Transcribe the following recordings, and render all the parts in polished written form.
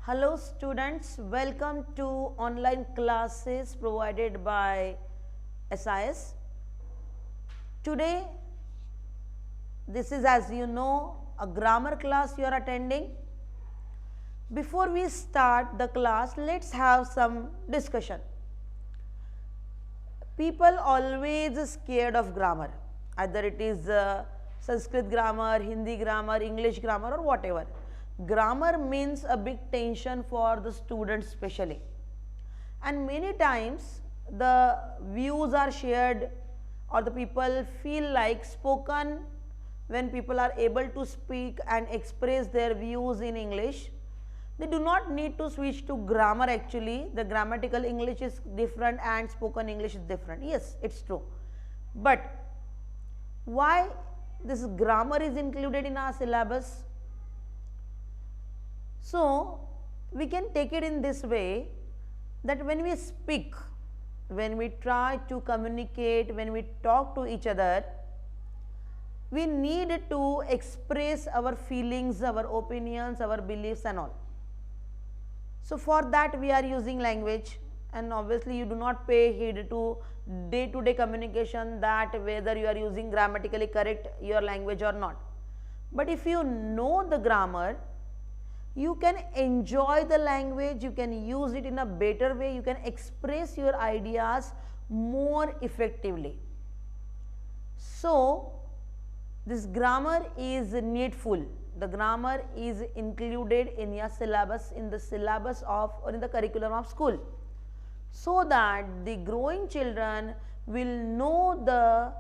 Hello students, welcome to online classes provided by SIS. Today, this is, as you know, a grammar class you are attending. Before we start the class, let's have some discussion. People always scared of grammar, either it is Sanskrit grammar, Hindi grammar, English grammar or whatever. Grammar means a big tension for the students especially, and many times the views are shared or the people feel like spoken when people are able to speak and express their views in English. They do not need to switch to grammar. Actually, the grammatical English is different and spoken English is different. Yes, it's true. But why this grammar is included in our syllabus? So, we can take it in this way that when we speak, when we try to communicate, when we talk to each other, we need to express our feelings, our opinions, our beliefs and all. So, for that we are using language, and obviously you do not pay heed to day-to-day communication that whether you are using grammatically correct your language or not. But if you know the grammar, you can enjoy the language, you can use it in a better way, you can express your ideas more effectively. So, this grammar is needful. The grammar is included in your syllabus, in the syllabus of or in the curriculum of school, so that the growing children will know the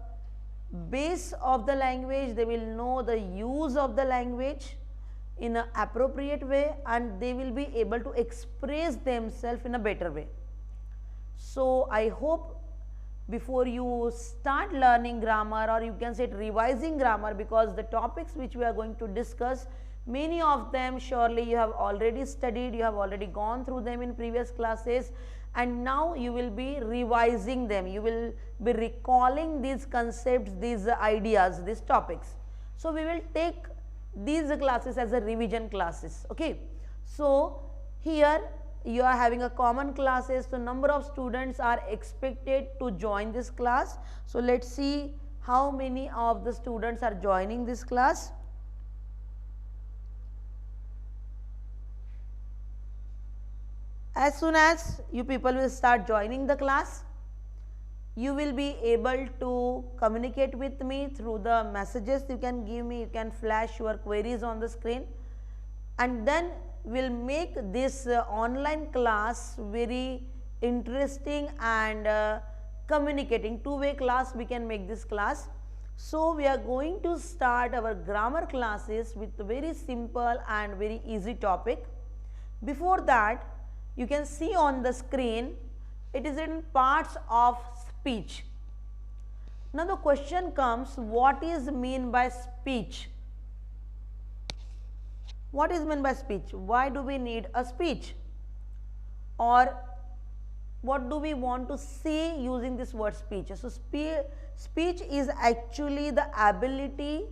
base of the language, they will know the use of the language in an appropriate way, and they will be able to express themselves in a better way. So, I hope before you start learning grammar, or you can say revising grammar, because the topics which we are going to discuss, many of them surely you have already studied, you have already gone through them in previous classes, and now you will be revising them, you will be recalling these concepts, these ideas, these topics. So, we will take these classes as a revision classes. Okay. So, here you are having a common classes, so number of students are expected to join this class. So, let us see how many of the students are joining this class. As soon as you people will start joining the class, you will be able to communicate with me through the messages you can give me, you can flash your queries on the screen, and then we will make this online class very interesting and communicating, two-way class we can make this class. So, we are going to start our grammar classes with a very simple and very easy topic. Before that, you can see on the screen, it is in parts of speech. Now, the question comes, what is mean by speech? What is meant by speech? Why do we need a speech? Or what do we want to say using this word speech? So, speech is actually the ability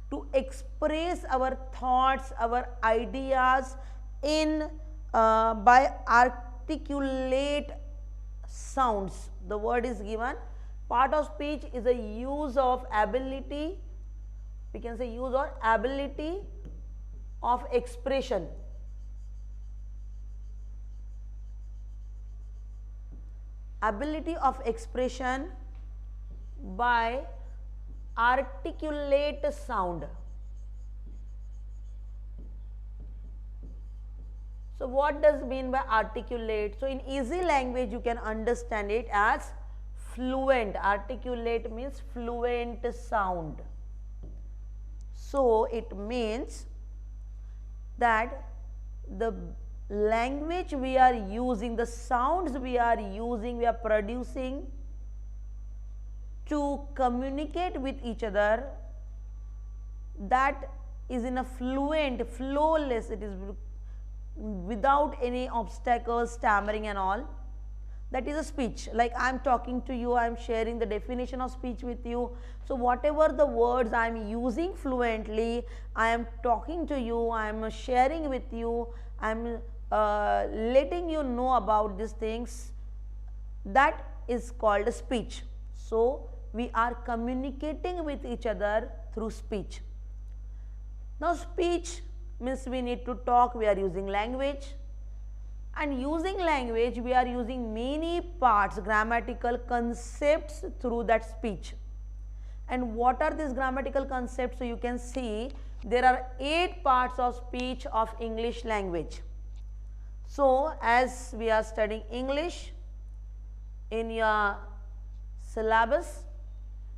to express our thoughts, our ideas in by articulate sounds. The word is given. Part of speech is a use of ability, we can say use or ability of expression. Ability of expression by articulate sound. So, what does mean by articulate? So, in easy language you can understand it as fluent. Articulate means fluent sound. So, it means that the language we are using, the sounds we are using, we are producing to communicate with each other, that is in a fluent, flowless, it is without any obstacles, stammering and all. That is a speech. Like I am talking to you, I am sharing the definition of speech with you. So, whatever the words I am using fluently, I am talking to you, I am sharing with you, I am letting you know about these things, that is called speech. So, we are communicating with each other through speech. Now, speech means we need to talk, we are using language, and using language we are using many parts, grammatical concepts through that speech. And what are these grammatical concepts? So, you can see there are 8 parts of speech of English language. So, as we are studying English in your syllabus,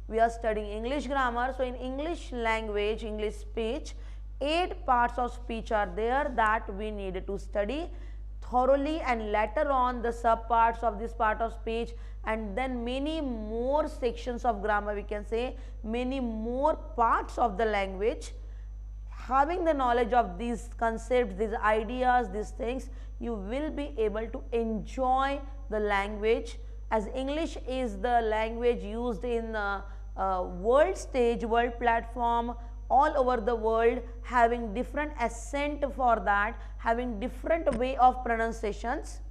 we are studying English grammar. So, in English language, English speech, 8 parts of speech are there that we need to study thoroughly, and later on the sub parts of this part of speech, and then many more sections of grammar, we can say many more parts of the language. Having the knowledge of these concepts, these ideas, these things, you will be able to enjoy the language, as English is the language used in world stage, world platform, all over the world, having different accent for that, having different way of pronunciations,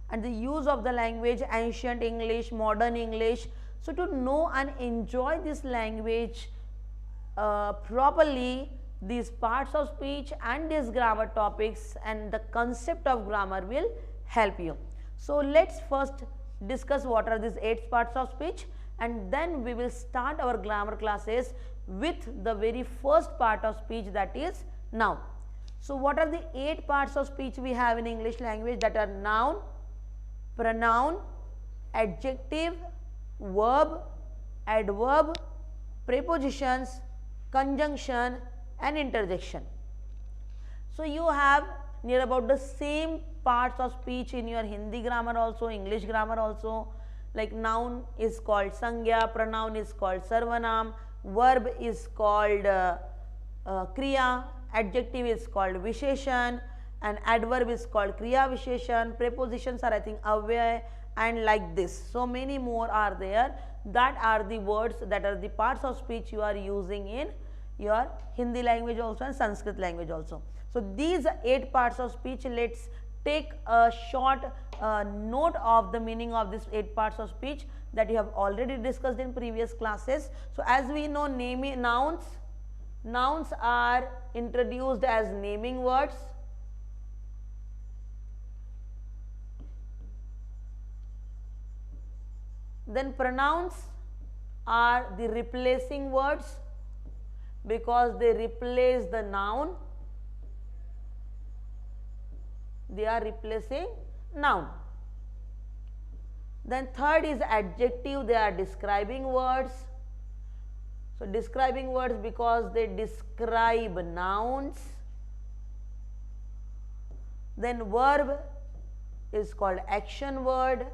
and the use of the language, ancient English, modern English. So, to know and enjoy this language properly, these parts of speech and these grammar topics and the concept of grammar will help you. So, let us first discuss what are these 8 parts of speech, and then we will start our grammar classes with the very first part of speech, that is noun. So, what are the 8 parts of speech we have in English language? That are noun, pronoun, adjective, verb, adverb, prepositions, conjunction and interjection. So, you have near about the same parts of speech in your Hindi grammar also, English grammar also. Like noun is called Sangya, pronoun is called Sarvanam, verb is called Kriya, adjective is called Visheshan, and adverb is called Kriya Visheshan, prepositions are I think Avyay, and like this. So, many more are there, that are the words, that are the parts of speech you are using in your Hindi language also and Sanskrit language also. So, these 8 parts of speech, let us take a short note of the meaning of these 8 parts of speech that you have already discussed in previous classes. So, as we know, nouns are introduced as naming words. Then pronouns are the replacing words because they replace the noun. They are replacing noun. Then third is adjective, they are describing words. So, describing words because they describe nouns. Then verb is called action word,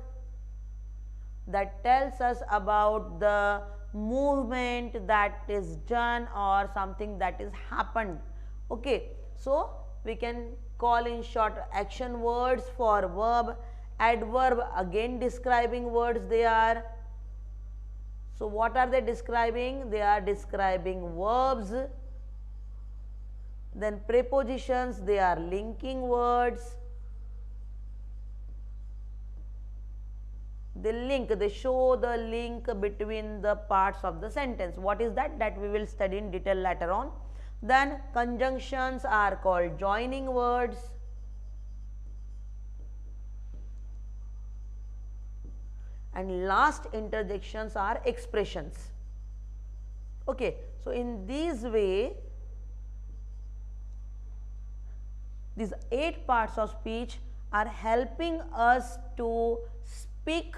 that tells us about the movement that is done or something that is happened. Okay. So, we can call in short action words for verb. Adverb again describing words they are. So, what are they describing? They are describing verbs. Then prepositions, they are linking words. They link, they show the link between the parts of the sentence. What is that? That we will study in detail later on. Then conjunctions are called joining words. And last, interjections are expressions. Okay. So, in this way, these 8 parts of speech are helping us to speak,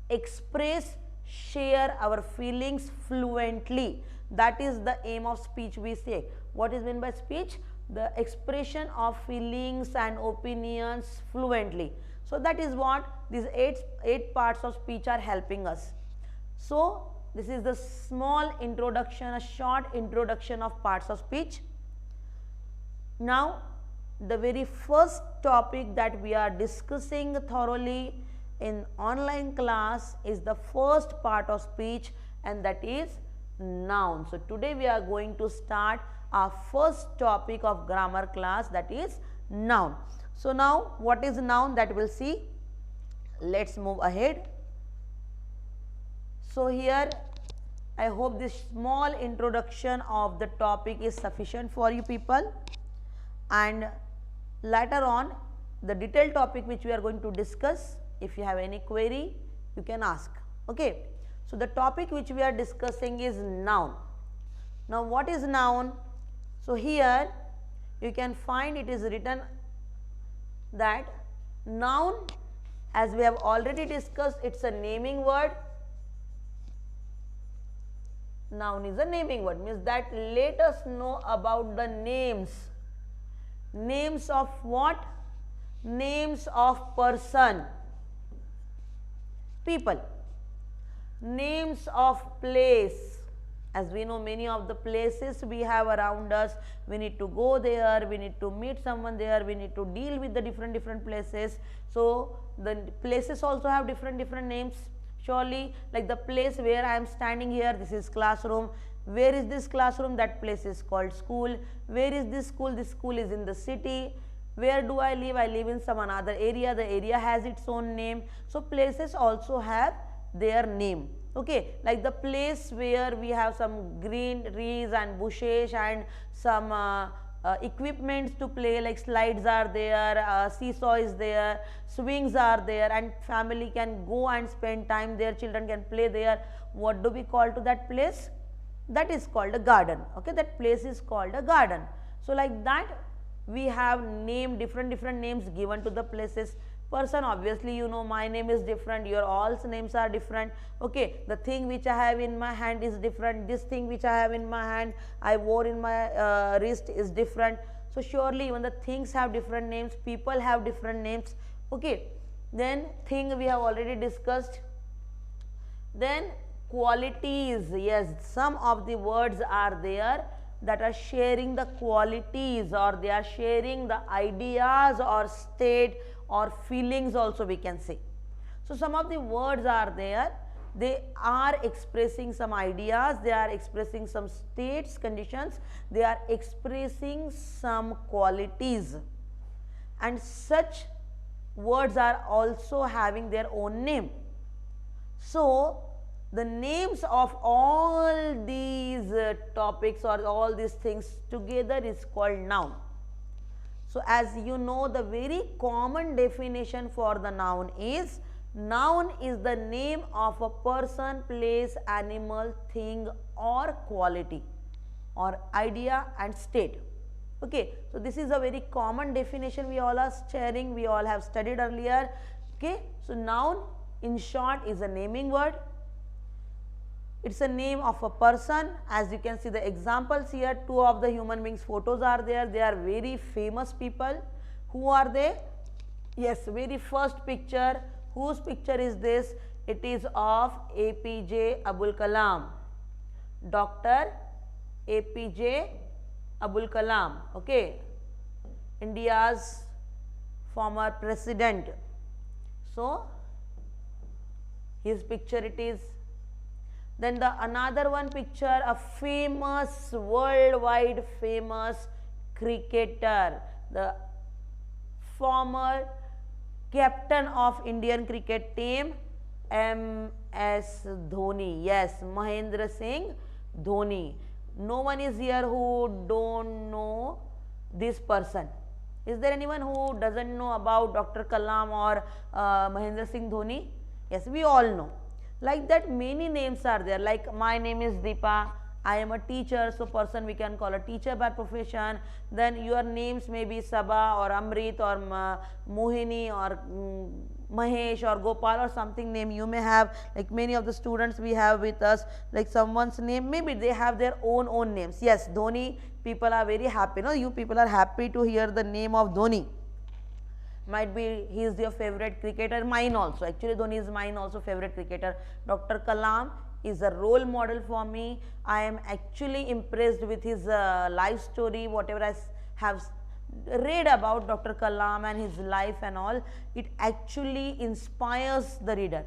express, share our feelings fluently. That is the aim of speech, we say. What is meant by speech? The expression of feelings and opinions fluently. So, that is what these 8 parts of speech are helping us. So, this is the small introduction, a short introduction of parts of speech. Now, the very first topic that we are discussing thoroughly in online class is the first part of speech, and that is noun. So, today we are going to start our first topic of grammar class, that is noun. So now what is noun, that we'll see. Let's move ahead. So here I hope this small introduction of the topic is sufficient for you people, and later on the detailed topic which we are going to discuss, if you have any query you can ask. Okay. So the topic which we are discussing is noun. Now what is noun? So here you can find it is written that noun, as we have already discussed, it's a naming word. Noun is a naming word, means that let us know about the names. Names of what? Names of person, people. Names of place. As we know, many of the places we have around us, we need to go there, we need to meet someone there, we need to deal with the different places. So the places also have different names. Surely, like the place where I am standing here, this is classroom. Where is this classroom? That place is called school. Where is this school? This school is in the city. Where do I live? I live in some another area. The area has its own name. So places also have their name. Okay, like the place where we have some green trees and bushes and some equipments to play, like slides are there, seesaw is there, swings are there, and family can go and spend time there, children can play there. What do we call to that place? That is called a garden. Okay, that place is called a garden. So like that we have named different names given to the places. Person, obviously you know my name is different, your all's names are different. Okay, the thing which I have in my hand is different, this thing which I have in my hand, I wore in my wrist is different. So surely even the things have different names, people have different names. Okay, then thing we have already discussed. Then qualities, yes, some of the words are there that are sharing the qualities, or they are sharing the ideas or state or feelings also, we can say. So some of the words are there, they are expressing some ideas, they are expressing some states, conditions, they are expressing some qualities, and such words are also having their own name. So the names of all these topics or all these things together is called noun. So as you know, the very common definition for the noun is the name of a person, place, animal, thing or quality or idea and state. Okay, so this is a very common definition we all are sharing, we all have studied earlier. Okay, so noun in short is a naming word. It's a name of a person. As you can see the examples here, two of the human beings photos are there. They are very famous people. Who are they? Yes, very first picture. Whose picture is this? It is of APJ Abul Kalam. Dr. APJ Abul Kalam. Okay. India's former president. So his picture it is. Then the another one picture, a famous, worldwide famous cricketer, the former captain of Indian cricket team, MS Dhoni. Yes, Mahendra Singh Dhoni. No one is here who don't know this person. Is there anyone who doesn't know about Dr. Kalam or Mahendra Singh Dhoni? Yes, we all know. Like that many names are there, like my name is Deepa, I am a teacher, so person we can call a teacher by profession. Then your names may be Sabha or Amrit or Mohini or Mahesh or Gopal or something name you may have. Like many of the students we have with us, like someone's name, maybe they have their own names. Yes, Dhoni, people are very happy, no? You people are happy to hear the name of Dhoni. Might be he is your favorite cricketer, mine also. Actually Dhoni is mine also favorite cricketer. Dr. Kalam is a role model for me. I am actually impressed with his life story, whatever I have read about Dr. Kalam and his life and all. It actually inspires the reader.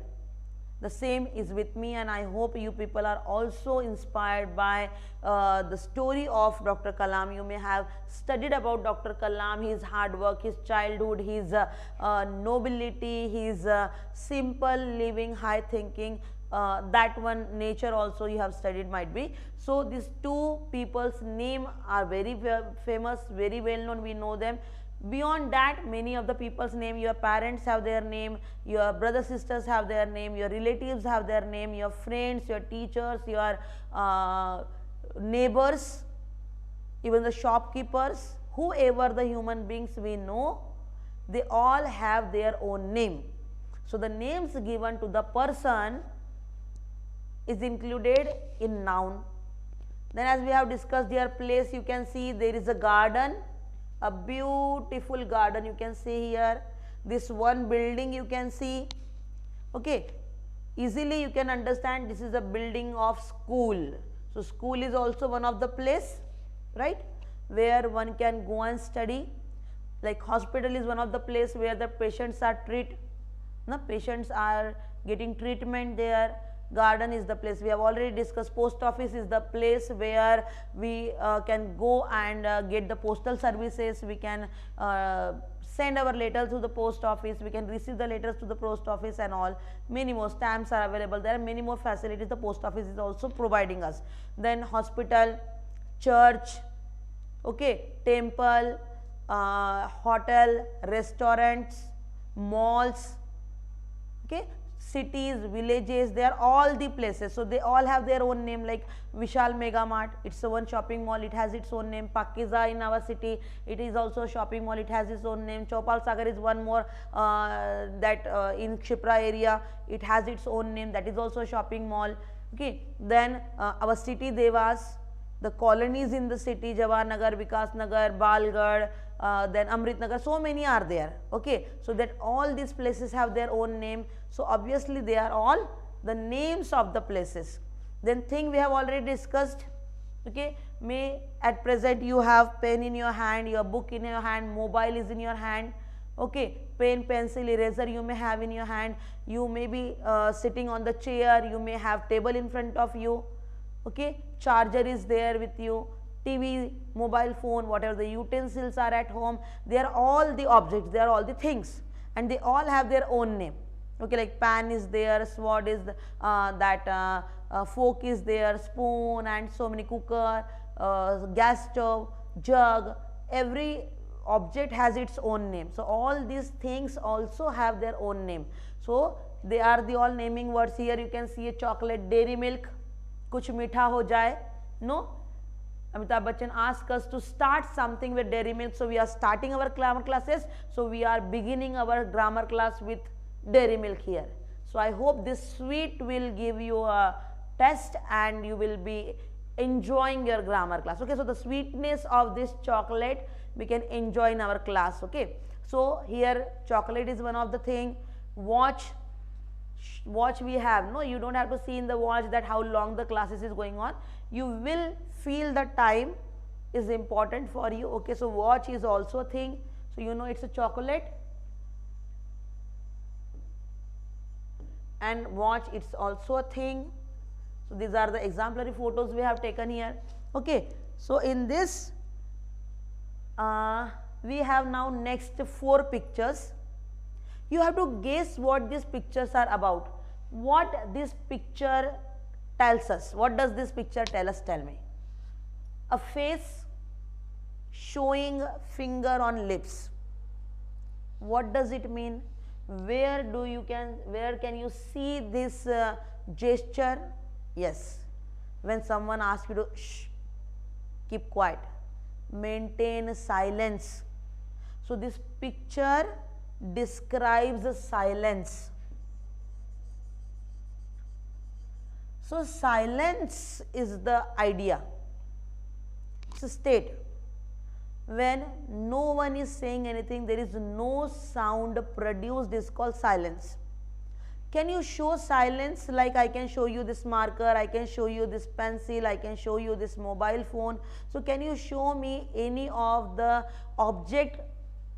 The same is with me, and I hope you people are also inspired by the story of Dr. Kalam. You may have studied about Dr. Kalam, his hard work, his childhood, his nobility, his simple living, high thinking. That one nature also you have studied might be. So these two people's name are very famous, very well known, we know them. Beyond that, many of the people's name, your parents have their name, your brothers sisters have their name, your relatives have their name, your friends, your teachers, your neighbors, even the shopkeepers, whoever the human beings we know, they all have their own name. So the names given to the person is included in noun. Then as we have discussed here, place, you can see there is a garden, a beautiful garden you can see here. This one building you can see, okay, easily you can understand this is a building of school. So school is also one of the place, right, where one can go and study. Like hospital is one of the place where the patients are treated, no, patients are getting treatment there. Garden is the place we have already discussed. Post office is the place where we can go and get the postal services. We can send our letters to the post office, we can receive the letters to the post office and all. Many more stamps are available. There are many more facilities the post office is also providing us. Then hospital, church, okay, temple, hotel, restaurants, malls, okay, cities, villages, they are all the places. So they all have their own name. Like Vishal Mega Mart, it's a one shopping mall, it has its own name. Pakiza in our city, it is also a shopping mall, it has its own name. Chopal Sagar is one more in Kshipra area, it has its own name, that is also a shopping mall. Okay, then our city Devas, the colonies in the city, Jawaharnagar, Vikas Nagar, Balgad, then Amrit Nagar, so many are there. Okay, so that all these places have their own name. So obviously they are all the names of the places. Then thing we have already discussed. Okay, may at present you have pen in your hand, your book in your hand, mobile is in your hand. Okay, pen, pencil, eraser you may have in your hand. You may be sitting on the chair, you may have table in front of you. Okay, charger is there with you, TV, mobile phone, whatever the utensils are at home, they are all the objects, they are all the things, and they all have their own name. Okay, like pan is there, sword is fork is there, spoon, and so many, cooker, gas stove, jug, every object has its own name. So all these things also have their own name. So they are the all naming words. Here you can see a chocolate, dairy milk, kuch meetha ho jaye, no. Amitabh Bachchan asked us to start something with dairy milk, so we are starting our grammar classes. So we are beginning our grammar class with dairy milk here. So I hope this sweet will give you a test and you will be enjoying your grammar class. Okay, so the sweetness of this chocolate we can enjoy in our class. Okay, so here chocolate is one of the thing. Watch we have, no, you don't have to see in the watch that how long the classes is going on. You will feel the time is important for you. Okay, so watch is also a thing. So you know it's a chocolate, and watch it's also a thing. So these are the exemplary photos we have taken here. Okay, so in this we have now next 4 pictures. You have to guess what these pictures are about. What this picture tells us. What does this picture tell us? Tell me. A face showing finger on lips. What does it mean? Where can you see this gesture? Yes, when someone asks you to shh, keep quiet, maintain silence. So this picture describes silence. So silence is the idea. It's a state when no one is saying anything, there is no sound produced, is called silence. Can you show silence? Like I can show you this marker, I can show you this pencil, I can show you this mobile phone. So can you show me any of the object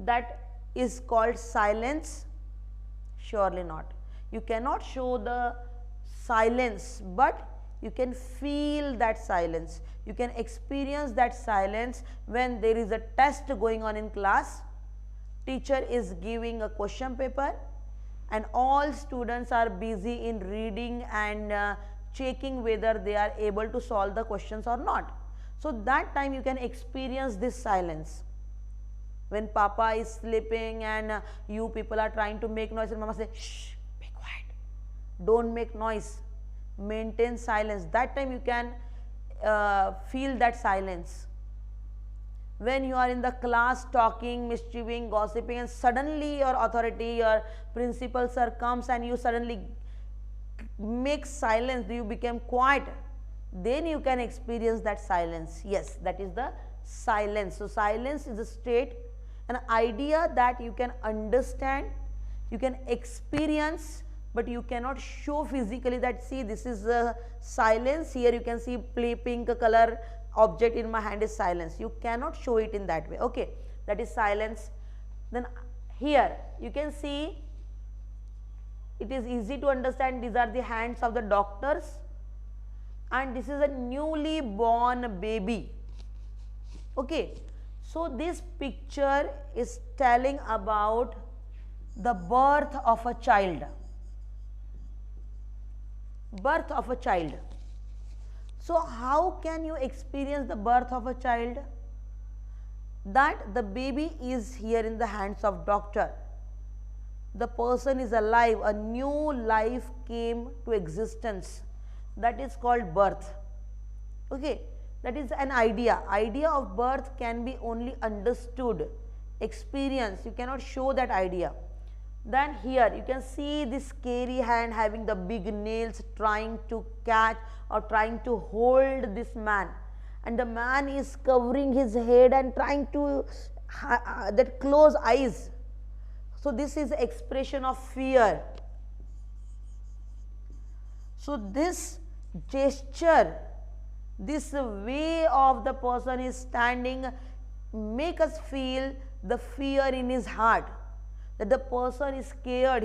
that is called silence? Surely not. You cannot show the silence, but you can feel that silence. You can experience that silence when there is a test going on in class. Teacher is giving a question paper and all students are busy in reading and checking whether they are able to solve the questions or not. So that time you can experience this silence. When papa is sleeping and you people are trying to make noise and mama say, shh, be quiet, don't make noise, maintain silence. That time you can feel that silence. When you are in the class talking, mischieving, gossiping, and suddenly your authority, your principal sir comes and you suddenly make silence, you become quiet, then you can experience that silence. Yes, that is the silence. So silence is a state, an idea that you can understand, you can experience, but you cannot show physically that, see, this is a silence. Here you can see pink color object in my hand is silence. You cannot show it in that way. Okay, that is silence. Then here you can see, it is easy to understand, these are the hands of the doctors and this is a newly born baby. Okay, so this picture is telling about the birth of a child. Birth of a child. So how can you experience the birth of a child? That the baby is here in the hands of doctor. The person is alive, a new life came to existence. That is called birth. Okay, that is an idea. Idea of birth can be only understood, experienced. You cannot show that idea. Then here you can see this scary hand having the big nails trying to catch or trying to hold this man, and the man is covering his head and trying to that close eyes. So this is expression of fear. So this gesture, this way of the person is standing make us feel the fear in his heart, that the person is scared,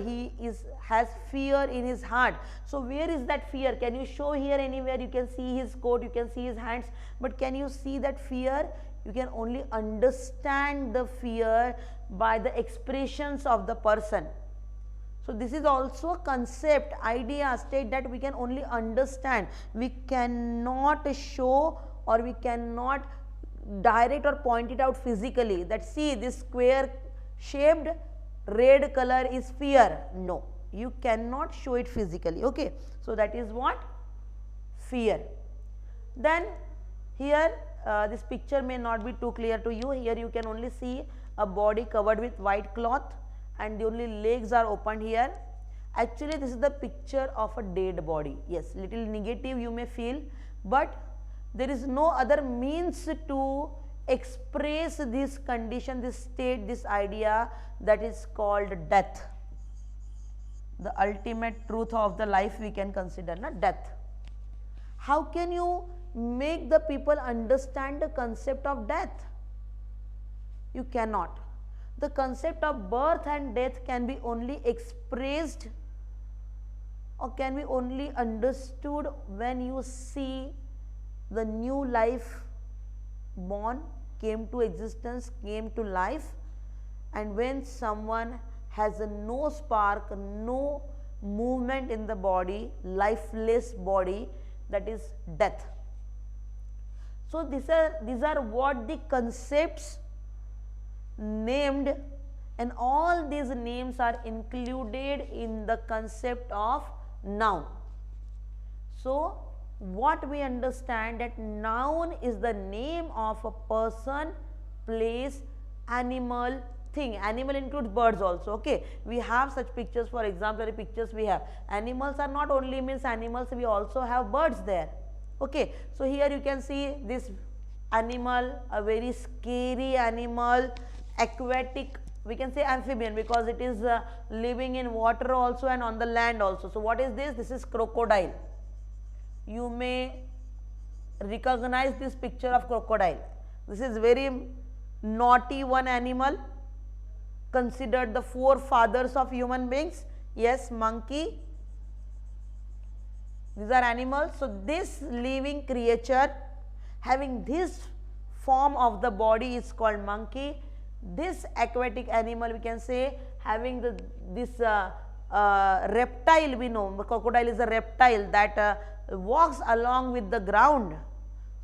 has fear in his heart. So where is that fear? Can you show here anywhere? You can see his coat, you can see his hands, but can you see that fear? You can only understand the fear by the expressions of the person. So this is also a concept, idea, state that we can only understand. We cannot show or we cannot direct or point it out physically, that see this square shaped red color is fear. No, you cannot show it physically. Okay, so that is what? Fear. Then here this picture may not be too clear to you. Here you can only see a body covered with white cloth and the only legs are opened here. Actually this is the picture of a dead body. Yes, little negative you may feel, but there is no other means to express this condition, this state, this idea, that is called death. The ultimate truth of the life we can consider, not death. How can you make the people understand the concept of death? You cannot. The concept of birth and death can be only expressed or can be only understood when you see the new life born, came to existence, came to life, and when someone has no spark, no movement in the body, lifeless body, that is death. So these are what the concepts named, and all these names are included in the concept of noun. So what we understand, that noun is the name of a person, place, animal, thing. Animal includes birds also. Okay, we have such pictures, for exemplary pictures we have. Animals are not only means animals, we also have birds there. Okay, so here you can see this animal, a very scary animal, aquatic, we can say amphibian because it is living in water also and on the land also. So what is this? This is crocodile. You may recognize this picture of crocodile. This is very naughty one animal, considered the forefathers of human beings. Yes, monkey. These are animals. So this living creature having this form of the body is called monkey. This aquatic animal we can say having this reptile, we know crocodile is a reptile that walks along with the ground.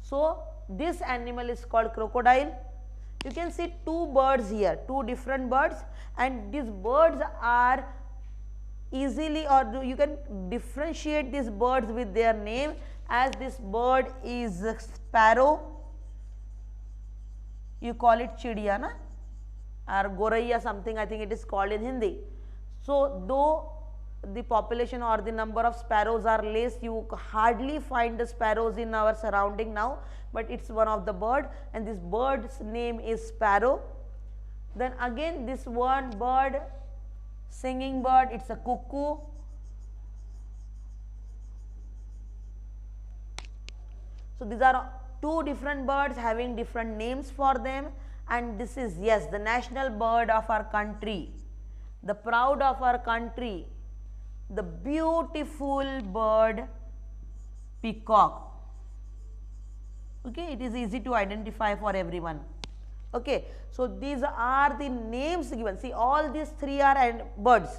So this animal is called crocodile. You can see two birds here, two different birds, and these birds are easily, or you can differentiate these birds with their name, as this bird is sparrow, you call it chidiya na, or goraiya something, I think it is called in Hindi. So though the population or the number of sparrows are less, you hardly find the sparrows in our surrounding now, but it's one of the bird, and this bird's name is sparrow. Then again this one bird, singing bird, it's a cuckoo. So these are two different birds having different names for them, and this is, yes, the national bird of our country, the proud of our country, the beautiful bird peacock. Okay, it is easy to identify for everyone. Okay, so these are the names given. See, all these three are birds,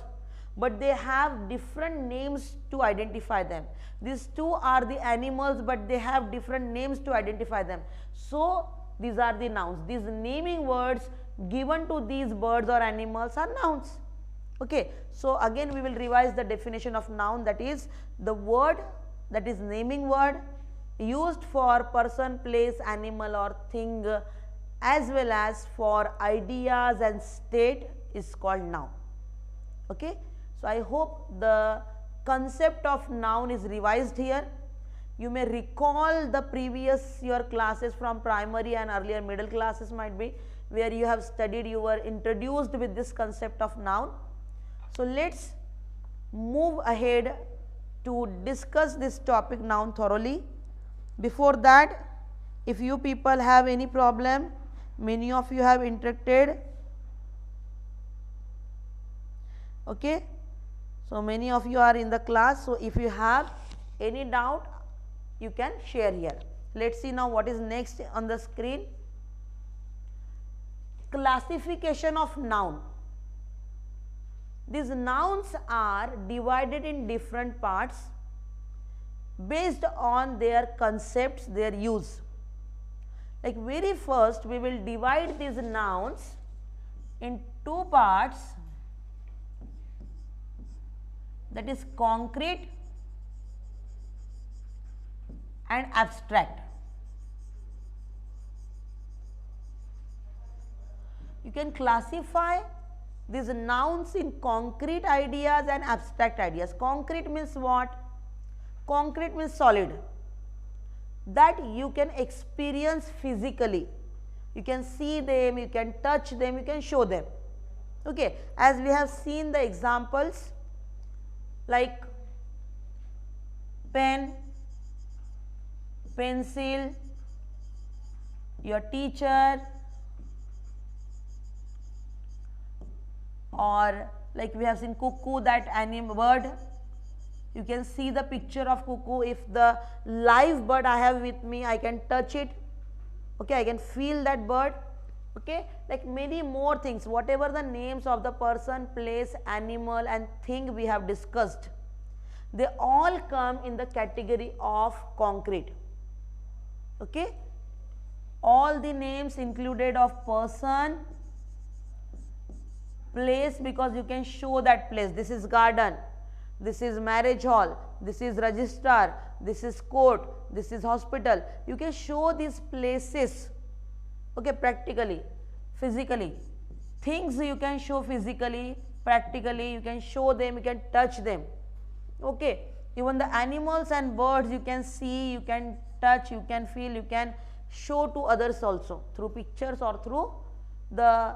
but they have different names to identify them. These two are the animals, but they have different names to identify them. So these are the nouns. These naming words given to these birds or animals are nouns. Okay, so again we will revise the definition of noun, that is the word, that is naming word used for person, place, animal or thing, as well as for ideas and state, is called noun. Okay, so I hope the concept of noun is revised here. You may recall the previous your classes from primary and earlier middle classes might be, where you have studied, you were introduced with this concept of noun. So let's move ahead to discuss this topic noun thoroughly. Before that, if you people have any problem, many of you have interacted. Okay, so many of you are in the class, so if you have any doubt, you can share here. Let's see now what is next on the screen. Classification of noun. These nouns are divided in different parts based on their concepts, their use. Like very first we will divide these nouns in two parts, that is concrete and abstract. You can classify these nouns in concrete ideas and abstract ideas. Concrete means what? Concrete means solid, that you can experience physically. You can see them, you can touch them, you can show them. Okay, as we have seen the examples like pen, pencil, your teacher, or like we have seen cuckoo, that animal bird. You can see the picture of cuckoo. If the live bird I have with me, I can touch it. Okay, I can feel that bird. Okay, like many more things, whatever the names of the person, place, animal and thing we have discussed, they all come in the category of concrete. Okay, all the names included of person, place, because you can show that place. This is garden, this is marriage hall, this is registrar, this is court, this is hospital. You can show these places, okay, practically, physically. Things you can show physically, practically, you can show them, you can touch them. Okay, even the animals and birds you can see, you can touch, you can feel, you can show to others also through pictures or through the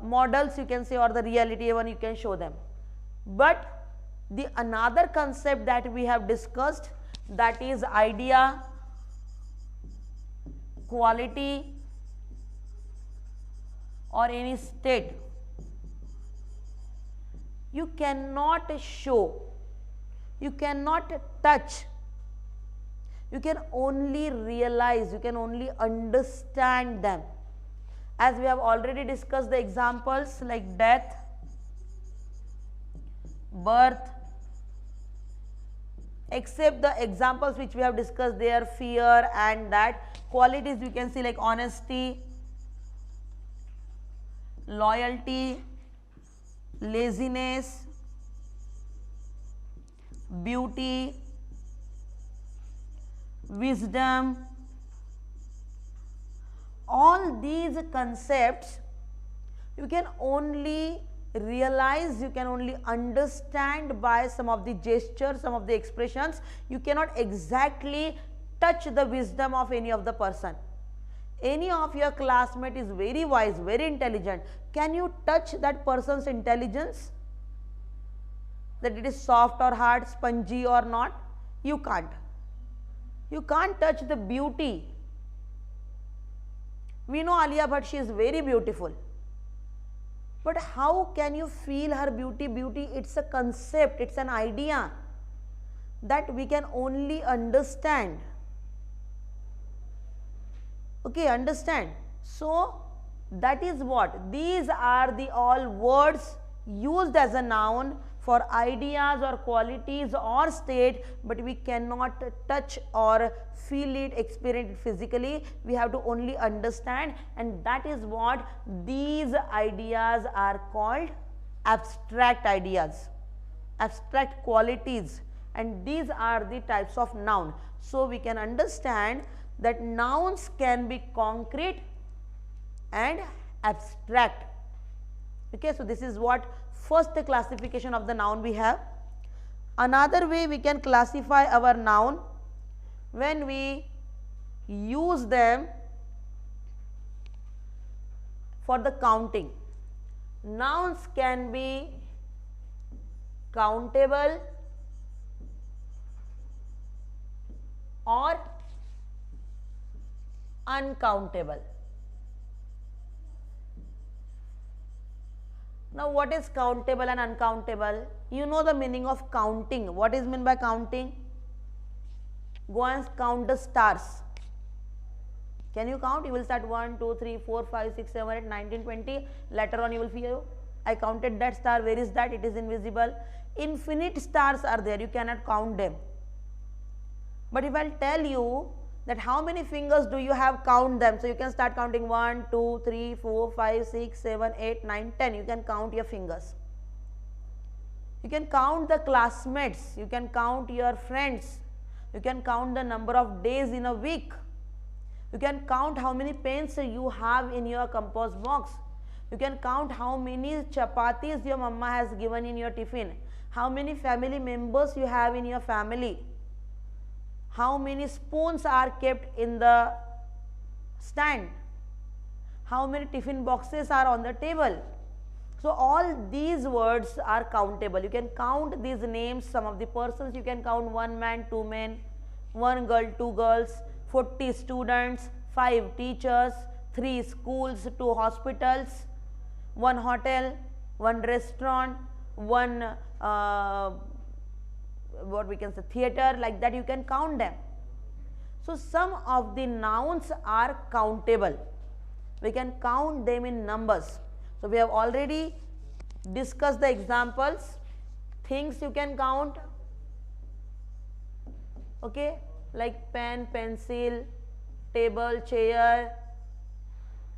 models, you can say, or the reality even you can show them. But the another concept that we have discussed, that is idea, quality or any state. You cannot show, you cannot touch, you can only realize, you can only understand them. As we have already discussed the examples like death, birth, except the examples which we have discussed there, fear and that. Qualities you can see like honesty, loyalty, laziness, beauty, wisdom. All these concepts you can only realize, you can only understand by some of the gestures, some of the expressions. You cannot exactly touch the wisdom of any of the person. Any of your classmate is very wise, very intelligent. Can you touch that person's intelligence? That it is soft or hard, spongy or not? You can't. You can't touch the beauty. We know Alia Bhatt, she is very beautiful. But how can you feel her beauty? Beauty, it's a concept, it's an idea that we can only understand. Okay, understand. So, that is what? These are the all words used as a noun for ideas or qualities or state, but we cannot touch or feel it, experience it physically. We have to only understand, and that is what these ideas are called: abstract ideas, abstract qualities, and these are the types of noun. So, we can understand that nouns can be concrete and abstract. Okay, so this is what first classification of the noun we have. Another way we can classify our noun when we use them for the counting. Nouns can be countable or uncountable. Now, what is countable and uncountable? You know the meaning of counting. What is meant by counting? Go and count the stars. Can you count? You will start 1, 2, 3, 4, 5, 6, 7, 8, 9, 10, 20. Later on you will feel, I counted that star. Where is that? It is invisible. Infinite stars are there. You cannot count them. But if I will tell you that how many fingers do you have, count them. So, you can start counting 1, 2, 3, 4, 5, 6, 7, 8, 9, 10. You can count your fingers. You can count the classmates. You can count your friends. You can count the number of days in a week. You can count how many pens you have in your compost box. You can count how many chapatis your mama has given in your tiffin. How many family members you have in your family. How many spoons are kept in the stand, how many tiffin boxes are on the table. So, all these words are countable. You can count these names, some of the persons you can count: 1 man, 2 men, 1 girl, 2 girls, 40 students, 5 teachers, 3 schools, 2 hospitals, 1 hotel, 1 restaurant, 1 what we can say theater, like that you can count them. So, some of the nouns are countable. We can count them in numbers. So, we have already discussed the examples. Things you can count, okay, like pen, pencil, table, chair.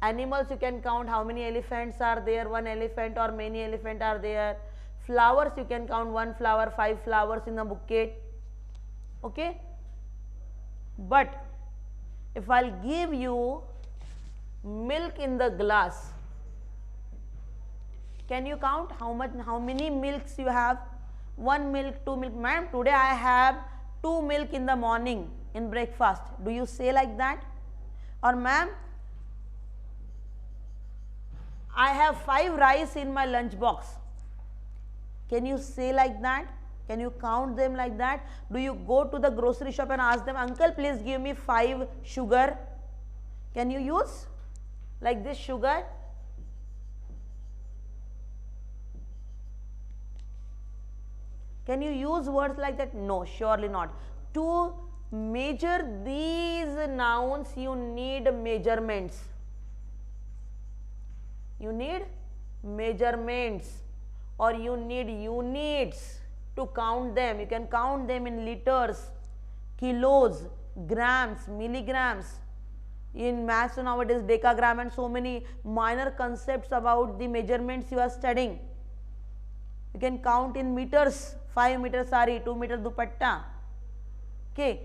Animals you can count, how many elephants are there, 1 elephant or many elephant are there. Flowers you can count, 1 flower, 5 flowers in a bouquet, okay. But if I will give you milk in the glass, can you count how many milks you have? 1 milk, 2 milk. Ma'am, today I have 2 milk in the morning in breakfast. Do you say like that? Or ma'am, I have 5 rice in my lunch box. Can you say like that? Can you count them like that? Do you go to the grocery shop and ask them, uncle, please give me 5 sugar? Can you use like this, sugar? Can you use words like that? No, surely not. To measure these nouns, you need measurements. You need measurements, or you need units to count them. You can count them in liters, kilos, grams, milligrams. In maths nowadays, decagram and so many minor concepts about the measurements you are studying. You can count in meters, 5 meter sari, 2 meter dupatta. Okay,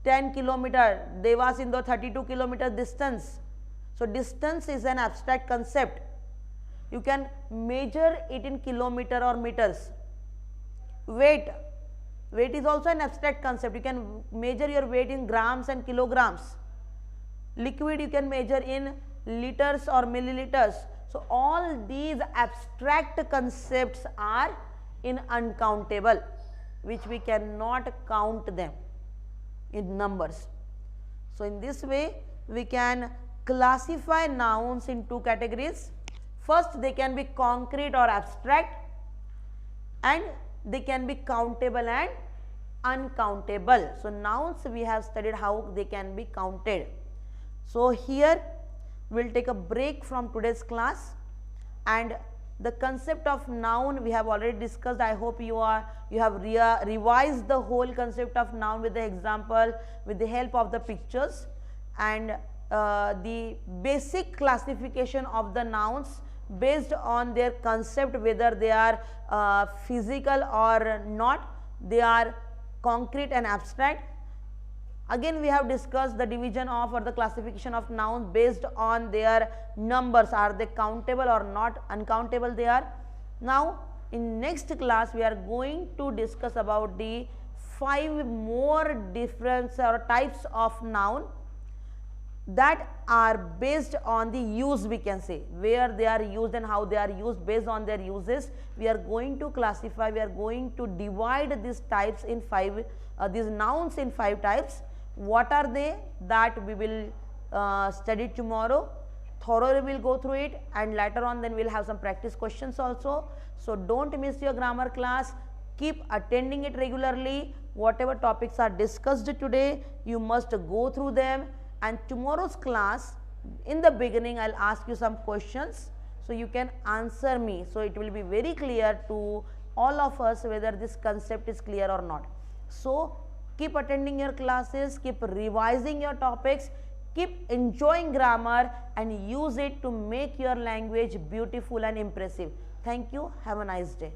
10 kilometer, Devas Indo 32 kilometer distance. So distance is an abstract concept. You can measure it in kilometer or meters. Weight is also an abstract concept. You can measure your weight in grams and kilograms. Liquid you can measure in liters or milliliters. So all these abstract concepts are in uncountable, which we cannot count them in numbers. So in this way we can classify nouns in two categories. First, they can be concrete or abstract, and they can be countable and uncountable. So nouns we have studied how they can be counted. So here we will take a break from today's class, and the concept of noun we have already discussed. I hope you have revised the whole concept of noun with the example, with the help of the pictures, and the basic classification of the nouns based on their concept, whether they are physical or not, they are concrete and abstract. Again we have discussed the division of or the classification of nouns based on their numbers. Are they countable or not? Uncountable they are. Now in next class we are going to discuss about the 5 more different or types of noun that are based on the use, we can say, where they are used and how they are used. Based on their uses, we are going to classify, we are going to divide these types in 5, these nouns in 5 types. What are they? That we will study tomorrow. Thoroughly we will go through it, and later on then we will have some practice questions also. So don't miss your grammar class. Keep attending it regularly. Whatever topics are discussed today, you must go through them. And tomorrow's class, in the beginning I will ask you some questions, so you can answer me. So it will be very clear to all of us whether this concept is clear or not. So keep attending your classes, keep revising your topics, keep enjoying grammar, and use it to make your language beautiful and impressive. Thank you. Have a nice day.